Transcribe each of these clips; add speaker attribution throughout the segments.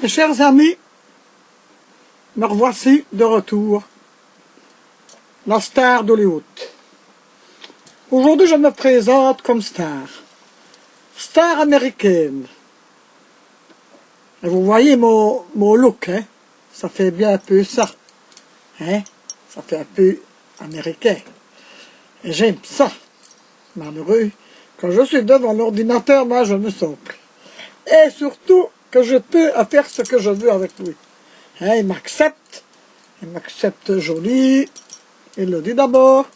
Speaker 1: Mes chers amis, me revoici de retour, la star d'Hollywood. Aujourd'hui, je me présente comme star américaine. Et vous voyez mon look, hein? Ça fait bien un peu ça, hein? Ça fait un peu américain. Et j'aime ça. Malheureux, quand je suis devant l'ordinateur, moi, je me sens pris. Et surtout, que je peux faire ce que je veux avec lui. Hein, il m'accepte joli, il le dit d'abord,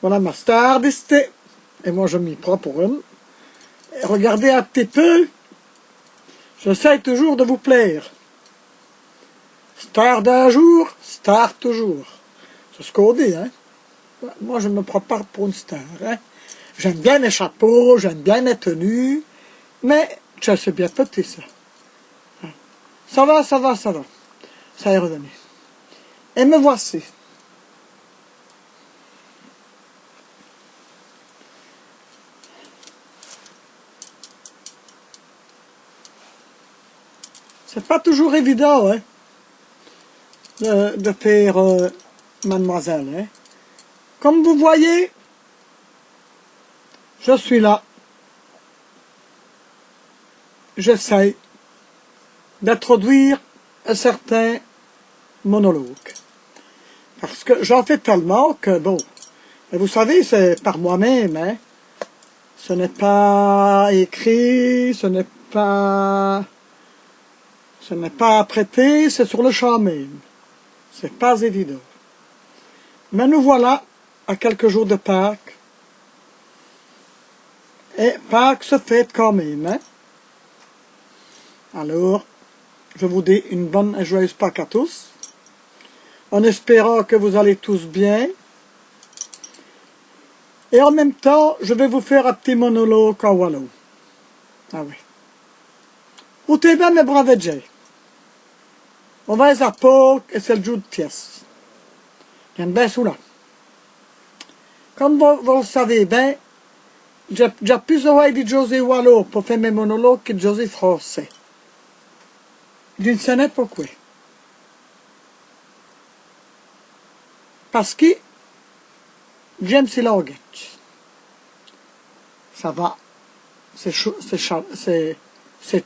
Speaker 1: voilà ma star d'esté, et moi je m'y prends pour une. Et regardez un petit peu, j'essaie toujours de vous plaire. Star d'un jour, star toujours. C'est ce qu'on dit, hein. Moi je ne me prends pas pour une star, hein. J'aime bien mes chapeaux, j'aime bien mes tenues, mais c'est bien petit ça. Ça va, ça va, ça va. Ça est revenu. Et me voici. C'est pas toujours évident, hein, de faire mademoiselle, hein. Comme vous voyez, je suis là. J'essaie d'introduire un certain monologue. Parce que j'en fais tellement que, bon, et vous savez, c'est par moi-même, hein. Ce n'est pas écrit, ce n'est pas apprêté, c'est sur le champ même. C'est pas évident. Mais nous voilà à quelques jours de Pâques. Et Pâques se fête quand même, hein. Alors, je vous dis une bonne et joyeuse Pâques à tous, en espérant que vous allez tous bien. Et en même temps, je vais vous faire un petit monologue en wallon. Ah oui. Écoutez bien mes braves Jay. On va à Pâques et c'est le jour de pièce. J'aime bien cela. Comme vous le savez bien, j'ai plus de José Wallo pour faire mes monologues que de José français. Je ne sais pas pourquoi. Parce que j'aime ces langues. Ça va. C'est chaud, c'est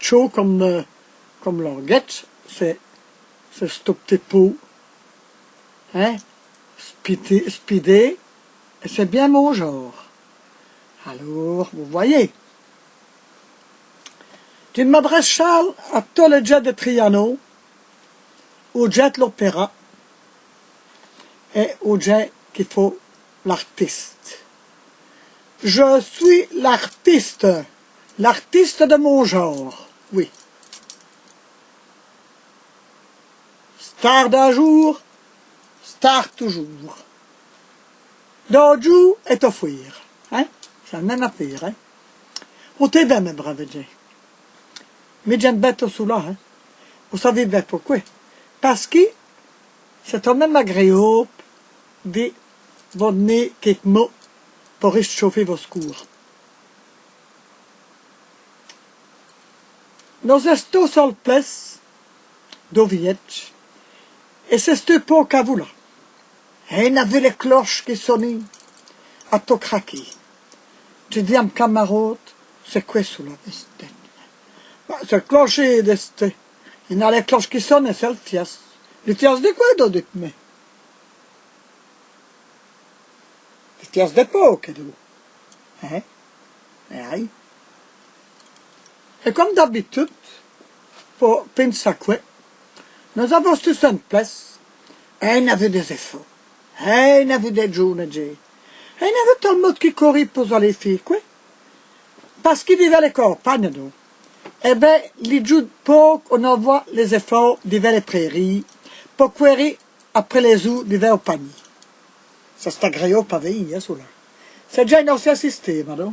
Speaker 1: chaud comme languette. C'est ce petit pot. Hein? Speedé. Et c'est bien mon genre. Alors, vous voyez. Je m'adresse, Charles, à tous les jets de Triano, aux jets de l'opéra, et aux jets qu'il faut l'artiste. Je suis l'artiste de mon genre, oui. Star d'un jour, star toujours. D'aujourd'hui est offrir, hein? C'est la même affaire, hein? Écoutez bien, mes braves gens. Mais j'aime bien tout cela, hein? Vous savez bien pourquoi? Parce que c'est quand même agréable de vous donner quelques mots pour réchauffer vos secours. Nous estons sur le place d'Ovietch, et c'est cette époque à vous là. Et il y avait les cloches qui sonnaient à tout craquer. Je dis à mes camarades, c'est quoi cela? C'est le clocher d'este. Il y a les cloches qui sonnent et c'est le fias. Le fias de quoi, dites-moi? Le fias d'époque, d'où? Hein? Aïe. Et comme d'habitude, pour Pinsacoué, nous avons tous une place, et il y avait des efforts, et il y avait des journées, et il y avait tout le monde qui courait pour aller faire quoi? Parce qu'ils vivaient les campagnes, nous. Eh bien, les jours de Pâques, on envoie les efforts d'hiver les prairies, pour courir après les ous d'hiver au panier. Ça, c'est agréable, pas veille, hein, cela. C'est déjà un ancien système, alors.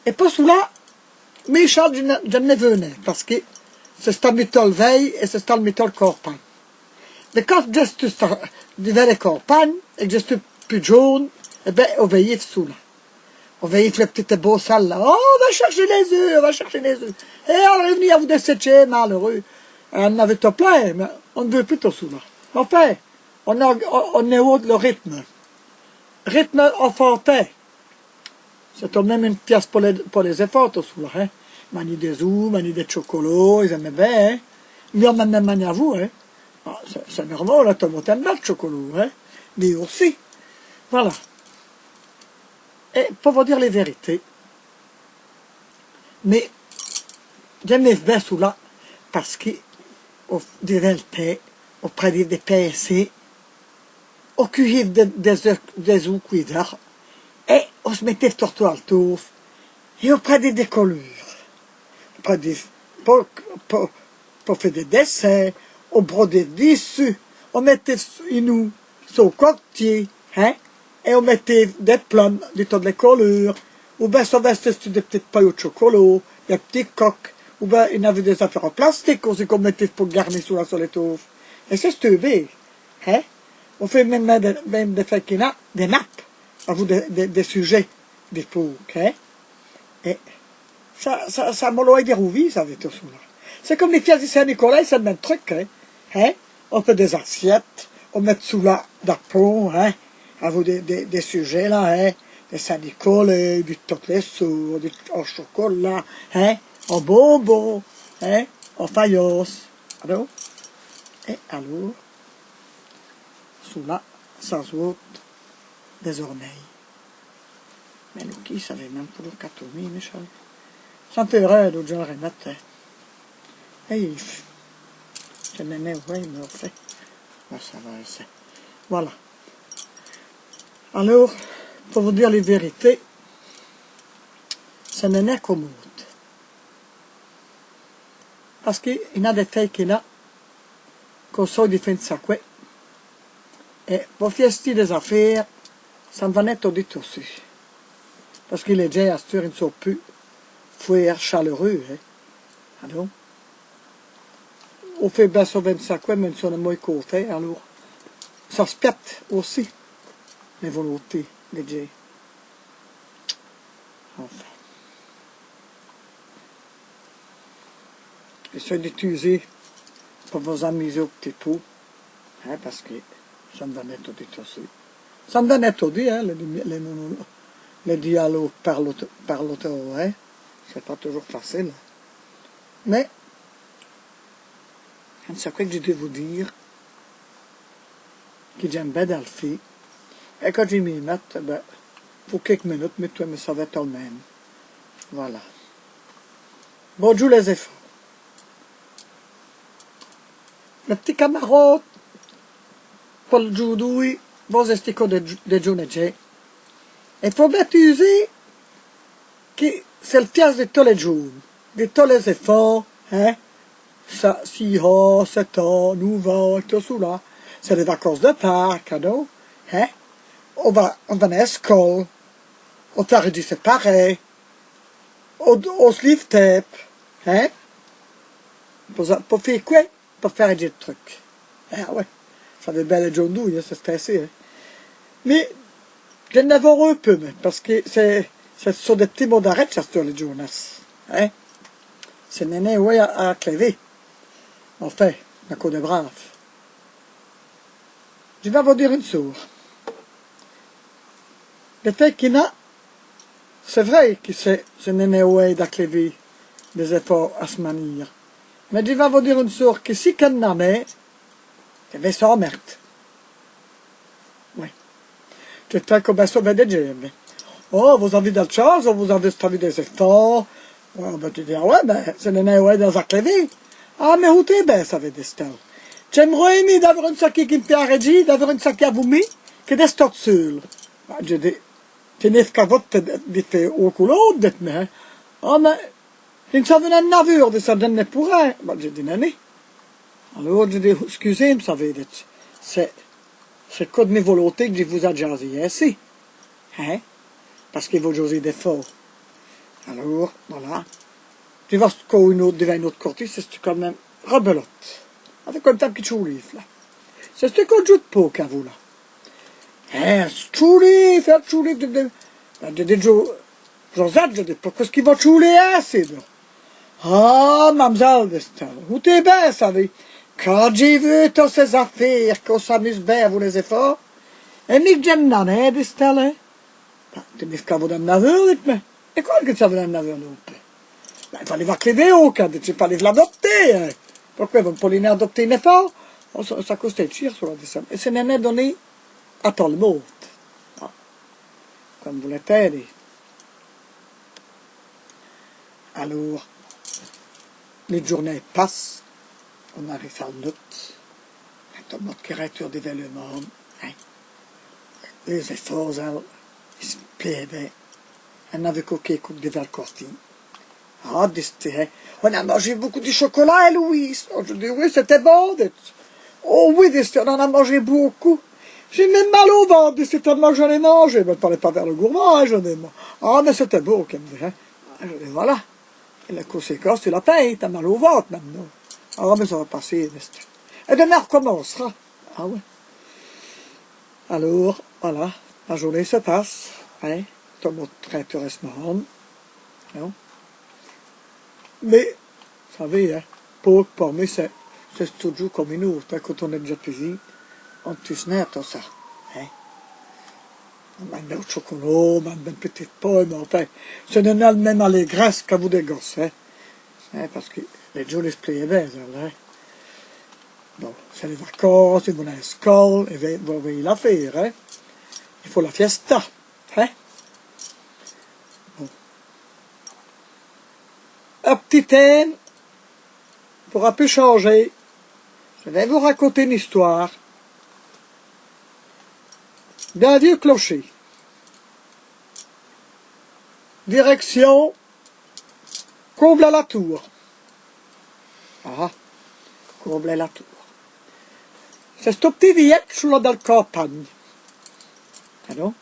Speaker 1: Et pour cela, mais Charles, je ne venais, parce que c'est un métal veille et c'est un métal campagne. Mais quand je suis d'hiver les campagnes, et que je suis plus jaune, eh bien, on veillait sous là. On veillait les petites beaux salles là. Oh, on va chercher les œufs, on va chercher les œufs. Et on est venu à vous dessécher, malheureux. on avait tout plein, mais on ne veut plus tout cela. Enfin, on est haut le rythme. Rythme enfantin. C'est tout de même une pièce pour les efforts, tout cela. Hein. Manie des ous, manie des chocolats, ils aimaient bien. Hein. Mais on a même manie à vous. Hein. Ah, c'est normal, là, tout le monde aime bien le chocolat. Hein. Mais aussi. Voilà. Et pour vous dire les vérités, mais j'aime bien cela parce qu'on dévelopait auprès des PC, on cueillait des ous cuidants et on se mettait sur toile touffe et on prenait des collures. On prenait pour faire des dessins, on brodait dessus, on mettait nous sur le quartier, hein, et on mettait des plommes, des tas de collures, ou bien ça restait des petites pailles de chocolat, des petits coques, ou bien il y avait des affaires en plastique aussi qu'on mettait pour garnir sur les touffes. Et c'est stupide, hein. On fait même des faquines, des nappes, à vous des sujets, des pouques, hein. Et ça m'a l'air dérouvé, ça avait tout ça. C'est comme les pièces de Saint-Nicolas, c'est le même truc, hein. On fait des assiettes, on met sous la peau, hein. À vous des sujets, là, hein. Des Saint-Nicolas, du toutes les sourds, du chocolat, hein. En bonbons, hein. En faïence. Alors, et alors, sous là, sans autre, des ormeils. Mais nous qui savait même pour le catomie, Michel. Ça me fait rire, l'autre jour, et notre tête. Et je m'aimais, oui, mais au fait, ben, ça va, c'est. Voilà. Alors, pour vous dire les vérités, ça n'est commode. Parce qu'il y a des filles qui là, qu'on sort du fin de sa couette. Et pour fiester des affaires, ça me va net au dit aussi. Parce qu'il est déjà à ce ils ne sont plus fouer chaleureux. Hein. Alors, on fait bien sur 25 couets, mais on est moins qu'on fait, alors, ça se pète aussi, les volontés, les gens. Enfin. Essayez d'utiliser pour vous amuser au petit peu, hein, parce que ça me va net au dit aussi. Ça me va net au dit, hein, les dialogues par l'auteur, hein. C'est pas toujours facile. Mais, c'est quoi que je dois vous dire, que j'aime bien dans le film. Et quand je m'y mets, ben, pour quelques minutes, mais toi, mais ça va être le même. Voilà. Bonjour les efforts. Le petit camarade, Paul Joudoui, vos esticots de Journée. Il faut bien utiliser que c'est le pièce de tous les jours, de tous les efforts, hein. Ça, 6 ans, 7 ans, 9 ans, tout cela. C'est les vacances de Pâques, non? Hein? On va à l'école, on fait du séparé, on se livre tape, hein? Pour faire quoi? Pour faire des trucs. Ah ouais, ça fait belle John Doe, c'est stressé, hein? Mais, je n'en ai un peu, parce que c'est sur des petits mots d'arrêt, ça, sur les Jonas, hein? C'est néné, ouais, à Clévé. Enfin, un coup de brave. Je vais vous dire une chose. Le fait qu'il y a, c'est vrai que c'est néné ouais d'acléver des efforts à se manier. Mais je vais vous dire une chose, que si quelqu'un n'en est, il va s'emmerder. Oui. C'est très comme ça, ben, des gens. Oh, vous avez d'autres choses, vous avez des efforts. Oh, ben, tu dis, ah ouais, ben, c'est néné ouais dans Aclévé. Ah, mais où t'es bien, ça veut dire ça. J'aimerais aimer d'avoir une sac qui me fait arrêter, d'avoir une sac à vous mettre, que des stocks seuls. Je dis, tu n'es qu'à votre dit au couloir, dites-moi. Ah, mais, je ne savais pas de navire, de ça donne pour rien. Je dis, non. Alors, je dis, excusez-moi, ça veut dire, c'est que de mes volontés que je vous ai déjà dit ici. Hein? Parce qu'il faut joser d'efforts. Alors, voilà. Tu vas encore une autre côté, c'est quand même rebelote. Avec comme ça, petit choulif, là. C'est ce qu'on joue de poke à vous, là. Hein, choulif, faire choulif, je dis, Josette, je dis, pourquoi est-ce qu'il va chouler assez, là? Ah, mademoiselle, dit-elle, où t'es bien, savez. Quand j'ai vu toutes ces affaires, qu'on s'amuse bien à vous les efforts, et niet j'aime nan, dit-elle, hein. Tu m'as fait vous n'avez dit-me. Et quoi que ça vous n'avez pas? Il fallait voir que les vidéos, quand tu pas les l'adopter, hein. Pourquoi vous ne pouvez pas adopter une effort? Ça coûte cher, sur la descente. Et c'est n'est donné à tout le monde. Comme vous l'êtes dit. Alors, les journées passent, on arrive à la lutte, dans notre créature d'événement, hein. Les efforts, ils se plaidaient. On avait coqué coupe de Valcorti. Ah, hein. On a mangé beaucoup de chocolat, Louise. Oh, je dis, oui, c'était bon. Oh oui, on en a mangé beaucoup. J'ai même mal au ventre, tellement j'en ai mangé. Mais ne parlais pas vers le gourmand, hein, j'en ai mangé. Ah, mais c'était beau, qu'elle me dit, hein. Je dis, voilà. Et la conséquence, tu la payes, t'as mal au ventre maintenant. Ah, mais ça va passer. Et demain, on recommencera. Ah ouais. Alors, voilà, la journée se passe, hein, tout le monde très intéressant, non? Mais, vous savez, hein, pour moi, c'est toujours comme une autre, hein, quand on est déjà ici, on touche net tout ça, hein. On mange du chocolat, on mange une petite pomme, enfin, ce n'est pas le même allégresse qu'à vous des gosses, hein, parce que les jours, ils se plaisent bien, hein. Bon, c'est les vacances, ils vont à l'école, et vous voyez l'affaire, hein. Il faut la fiesta, hein. Bon. Un petit thème, pour un peu changer, je vais vous raconter une histoire d'un vieux clocher. Direction Comble-à-la-Tour. Ah, Comble-à-la-Tour. C'est ce petit village je suis là dans la campagne. Alors,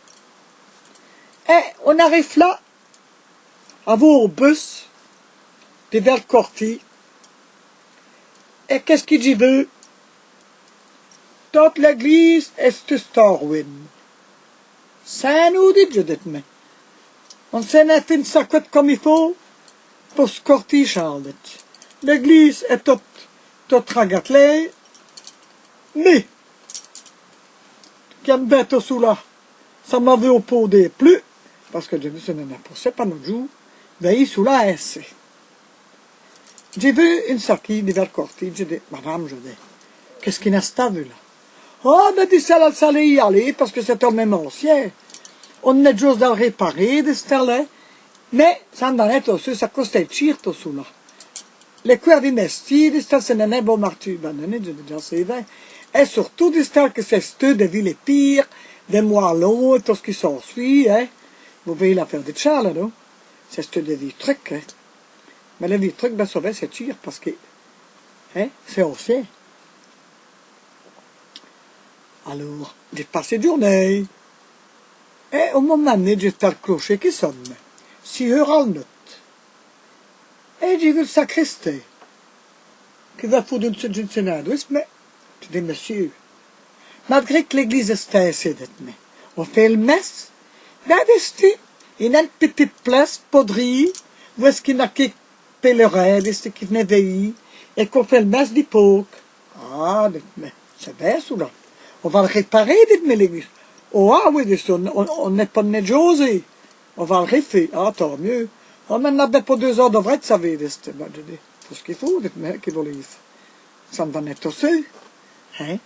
Speaker 1: et on arrive là, à voir au bus, de Valcorti. Et qu'est-ce qu'il dit veut? Toute l'église est de Starwin. Ça nous dit, je dis, mais on s'en a fait une sacotte comme il faut pour ce corti Charlotte. L'église est toute ragatelée, mais, qu'un bête sous là, ça m'avait opposé plus, parce que je dis, ce n'est pas, c'est pas notre jour, veille sous la S. J'ai vu une saquille de Valcorti, j'ai dit, madame, je dis, qu'est-ce qu'il y a cette vue là? Oh, mais dit, ça allait y aller, parce que c'est un même ancien. On est juste à le réparer, de ce là, mais ça en est aussi, ça coûtait cher, tout ça là. Les cuirs d'investir, c'est un bon marché, ben, je déjà c'est vrai. Et surtout, que c'est ceux de villes pires, des moellons, et tout ce qui s'ensuit, hein. Vous voyez l'affaire de Charles, non? C'est ceux de Vitruc, hein. Mais le Vitruc, ben, ça va, c'est cher, parce que, hein, c'est ancien. Alors, j'ai passé la journée. Et au moment donné, j'ai le clocher qui sonne. 6 heures à la note. Et j'ai vu le sacristain, qui va foutre une sénatrice, mais, je dis, monsieur, malgré que l'église est assez mais on fait le messe, là, il y a une petite place, podrie, où est-ce qu'il y a quelques pèlerins, qui venaient veiller, et qu'on fait le messe d'époque. Ah, mais, c'est bien, là. On va le réparer, dites-moi, l'église. Oh, ah oui, on n'est pas de José. On va le refaire. Ah, tant mieux. On n'en avait pas 2 heures de vrai de savoir, je dis. Tout ce qu'il faut, dites-moi, qui vous lise. Ça me va être aussi. Hein?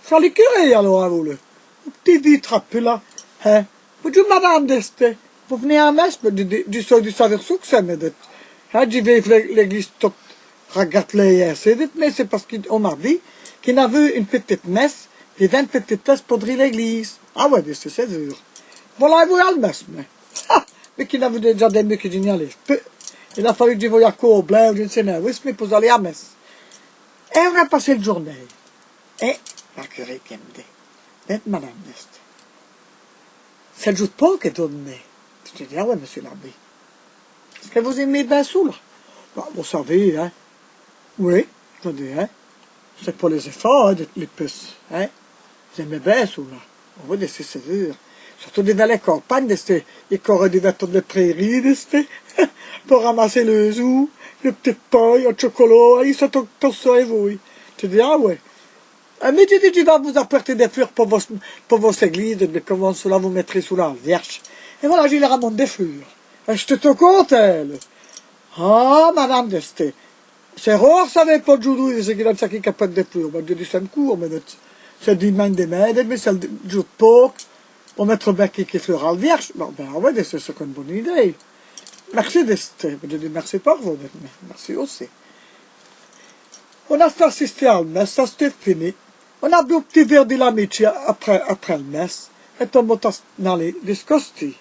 Speaker 1: Ça les curés, alors, à vous, le. Petit vitre, là. Hein? Vous dites, madame, d'este. Vous venez à messe, du seuil du savoir succès, mais dites. Hein, j'y vais l'église toute ragatelée, mais c'est parce qu'on m'a dit qu'il avait une petite messe, et 20 petites places pour driller l'église. Ah ouais, c'est sûr. Voilà, vous allez à la messe, mais. Mais qu'il avait déjà des mecs qui génialaient. Il a fallu que je voie à Courblin, ou je ne sais pas, oui, mais pour aller à la messe. Et on a passé la journée. Et la curée qui me dit, madame Nest, c'est le jour de Pâques est donné. Je dis, ah ouais, monsieur l'abbé. Est-ce que vous aimez bien sous, là? Bah, vous savez, hein. Oui, je dis, hein. C'est pour les efforts, hein, les puces, hein. Vous aimez bien sous, là. On va laisser sévère. Surtout dans les campagnes, ils couraient des vêtements de prairie, pour ramasser le zoo, le petit pain au chocolat, ils sont tous ça et vous. Tu dis, ah ouais. Mais tu dis, tu vas vous apporter des fleurs pour vos églises, mais comment cela vous mettrez sous la vierge. Et voilà, je leur ramène des fleurs. Et je te te compte, elle. Ah, madame de c'est rare, ça n'est pas de jour d'où, c'est qu'il a ça qui capte des fleurs. Ben, je dis, c'est un cours, mais c'est du main des mains, mais c'est le jour de Pâques, pour mettre un bec qui fleur à la vierge. Bon, ben, ouais, c'est une bonne idée. Merci de je dis, merci pour vous, mais merci aussi. On a assisté à la messe, ça c'était fini. On a bu un petit verre de l'amitié après le messe, et on monte dans les discosti.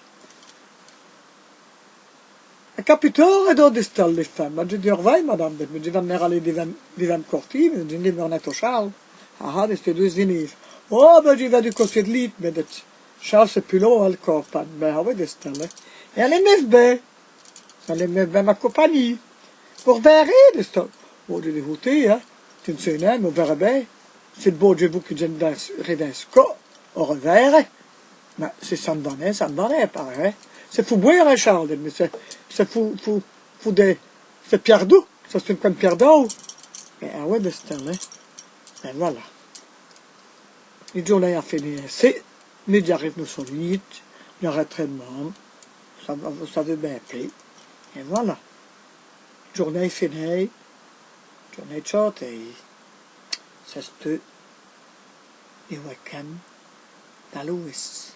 Speaker 1: Le capitaine est dans des stalles, les femmes. Je dis, au revoir, madame, je dis, on est allé devant corti, je dis, on est au Charles. Ah, c'est deux vignes. Oh, ben, je vais du côté de l'île, mais Charles, c'est plus long, le corps, ben, oui, des stalles. Et elle est neuf, elle est ma compagnie. Pour verrer, des stalles. Oh, je dis, écoutez, hein, tu ne sais pas, mais verrez bien. C'est le beau Dieu qui vient de Redesco, au revers. Mais c'est ça me donnait, pareil. C'est fou boire, hein, Charles, mais c'est fou c'est pierre d'eau. Ça, c'est une pierre d'eau. Mais ah ouais, de ce temps-là. Ben voilà. Les journées a fini assez. Mais j'arrive nous sur vite. Il y a retraitement. Vous savez bien pris. Et voilà. Journée finie. Journée de short et c'est ce les week-ends dans l'Ouest.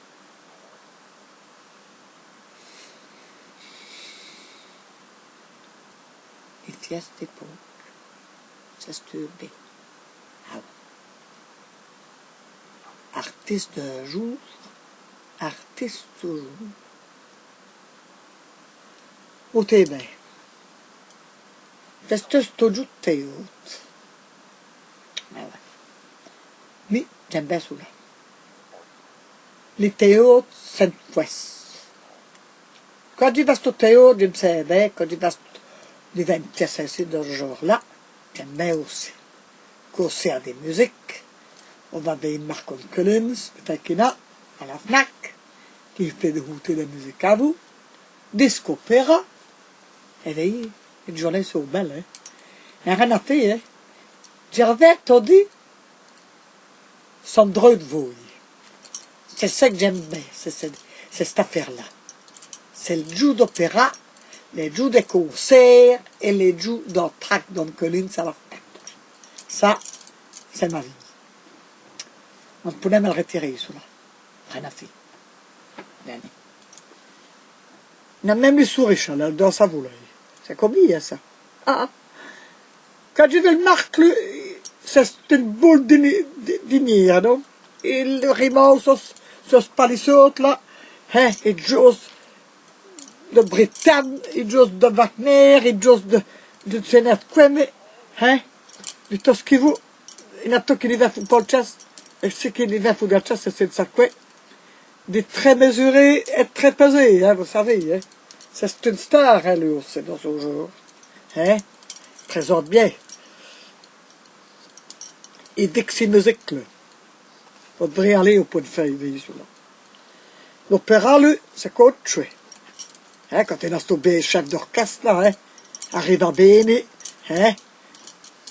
Speaker 1: Les fiestes d'époque, c'est ce bien. Ah. Artiste d'un jour, artiste toujours. Au bien. C'est toujours théâtre. Ah ouais. Mais j'aime bien cela. Les théâtres, c'est une fouesse. Quand je vais au théâtre, je me sais bien, quand je vais devant une pièce ainsi de ce genre-là, j'aime bien aussi. Concert des musiques, on va voir Malcolm Collins, peut-être qu'il y a, à la FNAC, qui fait de goûter la musique à vous, disco opéra, et voyez, une journée sur belle, hein. Il n'y a rien à faire, hein. J'avais tout dit, son droit de voix. C'est ça que j'aime bien, c'est cette affaire-là. C'est le jour d'opéra, les jours de concert et les jours d'entracte dans Collins à la fin. Ça, c'est ma vie. On pourrait me le retirer, cela. Rien à faire. On a même eu souris, là, dans sa voulée. C'est combien, ça? Ah. Quand je vais le marquer, c'est une boule d'inière, non? Il remonte sur ce palissot, là. Hein, il joue de Bretagne, il joue de Wagner, il joue de Sénat Queme, hein? De tout ce qu'il veut. Il y a tout qui va faire pour le chasse. Et ce qui va faire le chasse, c'est ça quoi. Des très mesurés et très pesés, hein, vous savez, hein? C'est une star, hein, lui aussi, dans ce jour. Hein? Présente bien. Et Dixie Music, là. Vous devriez aller au point de feuille, là. L'opéra, lui, c'est quoi autre chose? Hein, quand il a ce chef d'orchestre, là, hein? Arrive à Béni, hein?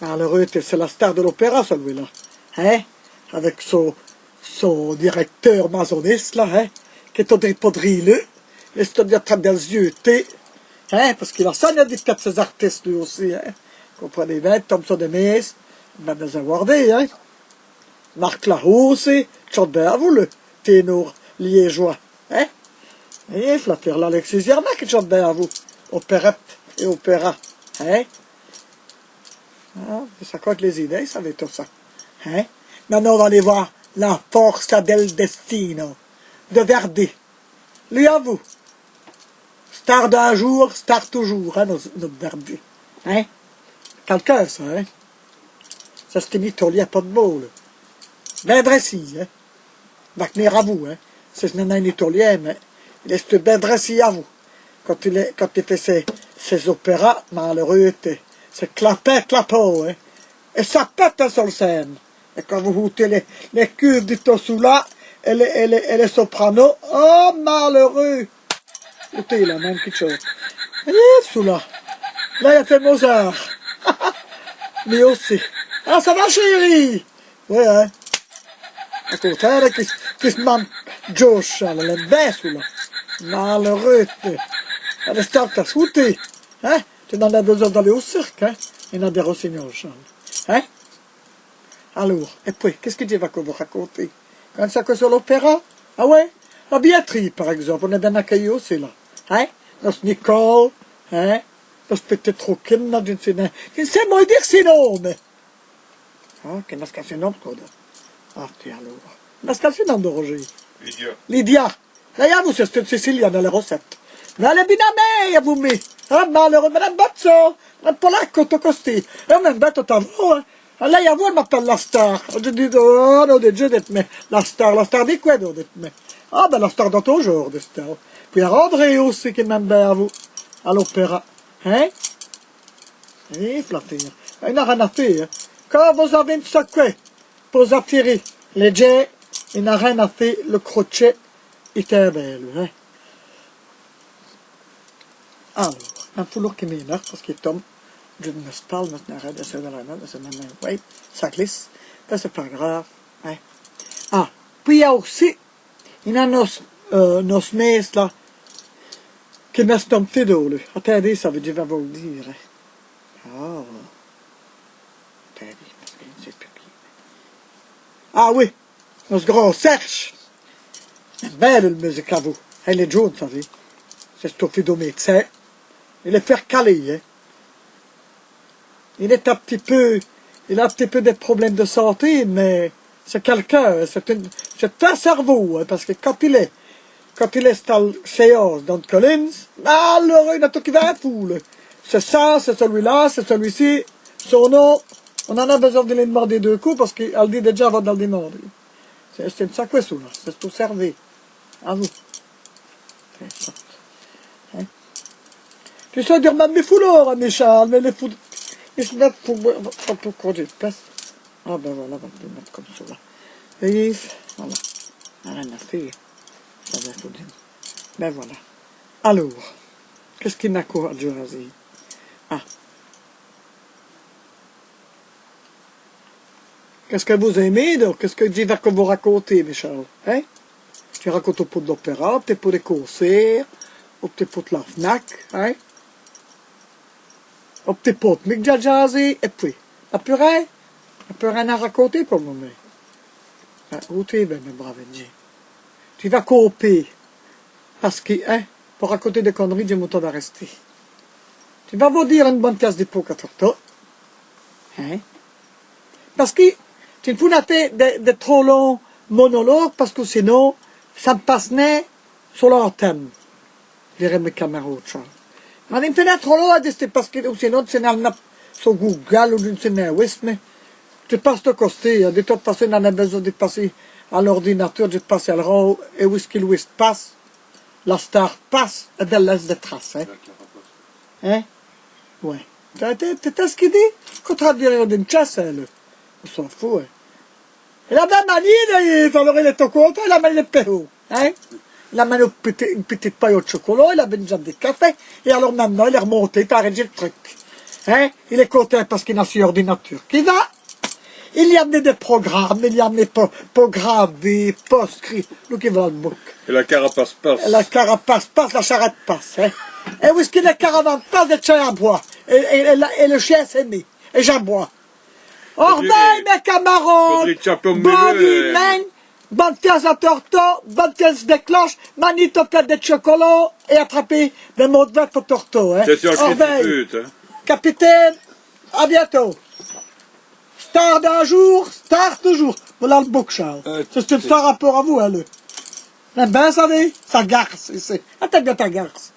Speaker 1: Malheureux, c'est la star de l'opéra, celui-là. Hein? Avec son directeur masoniste, là, hein? Qui est au dripodrileux. Et c'est un train des yeux, hein? Parce qu'il a ça, il a dit quatre ces artistes, lui aussi, hein? Comprenez bien, Thompson de Metz, il va les avoir des, hein? Marc Larousse, chante bien à vous, le ténor liégeois, hein? Et Flatteur, l'Alexis Yerma qui chante bien à vous. Opérette et opéra, hein? Ah, ça compte les idées, ça va être tout ça. Hein? Maintenant, on va aller voir La Forza del Destino de Verdi. Lui à vous. Star d'un jour, star toujours, hein, notre Verdi. Hein? Quelqu'un, ça, hein? Ça, c'était mis au lit à pas de mots, là. Ben dressé, hein? Wagner à vous, hein? C'est un italien, mais il est bien dressé à vous. Quand il fait ses opéras, malheureux, c'est clapot, hein? Et ça pète sur le scène. Et quand vous goûtez les cuves du Tossula et les sopranos, oh, malheureux! Écoutez, là, même quelque chose. Et celui-là. Là, il y a fait Mozart. Mais aussi. Ah, ça va, chérie? Ouais, hein. Écoute, hein, qui se manque Josh, là, le baisse, là. Malheureux, elle est start à souter. Hein? Tu n'en as besoin d'aller au cirque, hein? Il y en a des rossignols, Charles. Hein? Alors, et puis, qu'est-ce que tu vas vous raconter? Quand ça que sur l'opéra? Ah ouais? La billetterie, par exemple, on est bien accueillis aussi, là. Hein? Nos Nicole, hein? Nos petites roquines, là, d'une sénère. Je ne sais pas dire ses noms, mais... Ah, qu'est-ce que c'est nom, quoi, là? Ah, tu alors. Qu'est-ce que c'est nom de Roger?
Speaker 2: Lydia.
Speaker 1: Lydia. Là, vous, c'est une Sicilienne dans les recettes. Mais elle est bien amère, vous, mais. Ah, malheureux, madame Bazzo, madame Polacco, Tocosti. Et même bête, t'as vu, hein? Lei a voi m'appelle la star. Je dis, oh, non, je dis, mais la star di quoi, non, mais. Ah, ben, la star de toujours, de star. Puis il y a André aussi qui m'aime bien à vous, à l'opéra. Hein? Et flattir. Il n'a rien à faire. Quand vous avez une secouée pour attirer les jets, il n'a rien à faire, le crochet était belle, hein? Alors, un foulard qui m'énerve parce qu'il tombe. Je me parle maintenant, de ce là, de ce moment. Oui, ça glisse. Ben, c'est pas grave. Hein. Ah, puis il y a aussi, il y a nos messes là, qui me sont tombés d'eau. Attendez, ça veut dire, je vais vous le dire. Ah, attendez, parce que je ne sais plus qui. Ah oui, nos gros Serge. C'est belle la musique à vous. Elle est jaune, ça veut. C'est stoffé au médecin. Il est fait caler, hein. Il a un petit peu de problèmes de santé, mais c'est quelqu'un, c'est un cerveau, hein, parce que quand il est à la séance dans Collins, malheureux, il a tout qui va à fou, c'est ça, c'est celui-là, c'est celui-ci, son nom, on en a besoin de lui demander deux coups, parce qu'elle dit déjà avant de le demander. C'est une sacrée sous, là, c'est tout servi. À vous. Hein? Tu sais dire même mes foulards, hein, mes Charles, mais les foulards. Ils se mettent pour conduire place. Ah ben voilà, on va les mettre comme ça là. Et voilà. Rien à faire. Ça va faut dire. Ben voilà. Alors, qu'est-ce qu'il n'a qu'à dire? Ah. Qu'est-ce que vous aimez, donc? Qu'est-ce que je vais vous raconter, mes Charles? Hein? Je raconte pour de l'opéra, peut-être pour des concerts, ou peut-être pour la FNAC, hein? Ou peut-être pour Mick Jazzy, et puis, la plus rien à raconter pour le moment. Où tu es, ben, mes braves Dieu? Tu vas couper. Parce que, hein, pour raconter des conneries, j'ai mon temps d'arrêter. Tu vas vous dire une bonne pièce d'époque à toi. Hein? Parce que, tu ne fous pas de trop longs monologues, parce que sinon, ça me passe né sur l'antenne. Je dirais mes camarades, Charles. Mais il me fait trop long, c'est parce que, ou sinon, tu n'as pas sur Google, ou tu n'as pas, mais tu passes de côté, de toute façon, on a besoin de passer à l'ordinateur, de passer à l'euro, et où est-ce qu'il passe, la star passe, et elle laisse des traces, hein? Hein? Ouais. T'as ce qu'il dit? Contraire d'une chasse, elle. On s'en fout, hein? Et la même manie, alors il est au content, il amène le péro, hein? Il amène une petite paille de chocolat, il amène déjà des cafés, et alors maintenant, il est remonté, il a arrêté le truc. Hein? Il est content parce qu'il a son ordinateur qui va. Il y a des programmes, il y a des pas gravés, pas scrits, nous qui va le bouc.
Speaker 2: Et la carapace passe.
Speaker 1: Et la carapace passe, la charrette passe, hein? Et où est-ce qu'il y a la caravane passe, des chiens à bois. Et le chien s'est mis, et j'aboie. Orbeille, mes camarades! Bonne humaine, bonne pièce à torto, bonne pièce de cloche, manitopette de chocolat, et attraper le mot de vête pour torto, hein?
Speaker 2: C'est sûr que tu putes, hein?
Speaker 1: Capitaine, à bientôt. Star d'un jour, star toujours. Voilà le bouc, Charles. C'est une star rapport à vous, hein, le. Ben, ça va, ça garce, ici. Attends bien ta garce.